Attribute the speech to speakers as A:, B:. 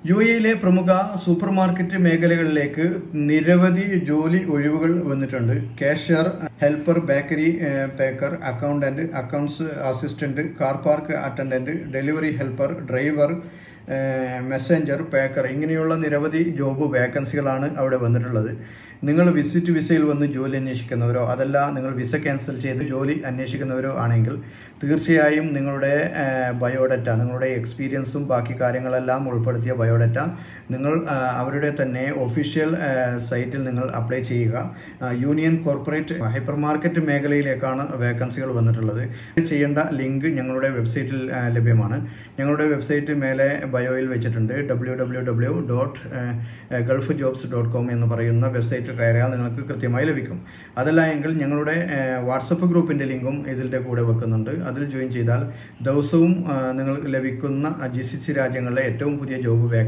A: യുഎയിലെ പ്രമുഖ super market മേഖലകളിലേക്ക് നിരവധി ജോലി ഒഴിവുകൾ വന്നിട്ടുണ്ട്. Cashier, helper, bakery packer, accountant, accounts assistant, car park attendant, delivery helper, driver, messenger, packer ഇങ്ങനെയുള്ള നിരവധി ജോബ് വേക്കൻസികളാണ് അവിടെ വന്നിട്ടുള്ളത്. നിങ്ങൾ വിസിറ്റ് വിസയിൽ വന്ന് ജോലി അന്വേഷിക്കുന്നവരോ അതല്ല നിങ്ങൾ വിസ ക്യാൻസൽ ചെയ്ത് ജോലി അന്വേഷിക്കുന്നവരോ ആണെങ്കിൽ തീർച്ചയായും നിങ്ങളുടെ ബയോഡാറ്റ, നിങ്ങളുടെ എക്സ്പീരിയൻസും ബാക്കി കാര്യങ്ങളെല്ലാം ഉൾപ്പെടുത്തിയ ബയോഡാറ്റ നിങ്ങൾ അവരുടെ തന്നെ ഒഫീഷ്യൽ സൈറ്റിൽ നിങ്ങൾ അപ്ലൈ ചെയ്യുക. യൂണിയൻ കോർപ്പറേറ്റ് ഹൈപ്പർ മാർക്കറ്റ് മേഖലയിലേക്കാണ് വേക്കൻസികൾ വന്നിട്ടുള്ളത്. ചെയ്യേണ്ട ലിങ്ക് ഞങ്ങളുടെ വെബ്സൈറ്റിൽ ലഭ്യമാണ്. ഞങ്ങളുടെ വെബ്സൈറ്റ് മേലെ ബയോയിൽ വെച്ചിട്ടുണ്ട്. www.gulfjobs.com എന്ന് പറയുന്ന വെബ്സൈറ്റിൽ കയറിയാൽ നിങ്ങൾക്ക് കൃത്യമായി ലഭിക്കും. അതല്ല എങ്കിൽ ഞങ്ങളുടെ വാട്സപ്പ് ഗ്രൂപ്പിൻ്റെ ലിങ്കും ഇതിൻ്റെ കൂടെ വെക്കുന്നുണ്ട്. അതിൽ ജോയിൻ ചെയ്താൽ ദിവസവും നിങ്ങൾക്ക് ലഭിക്കുന്ന GCC രാജ്യങ്ങളിലെ ഏറ്റവും പുതിയ ജോബ് വേക്കൻസി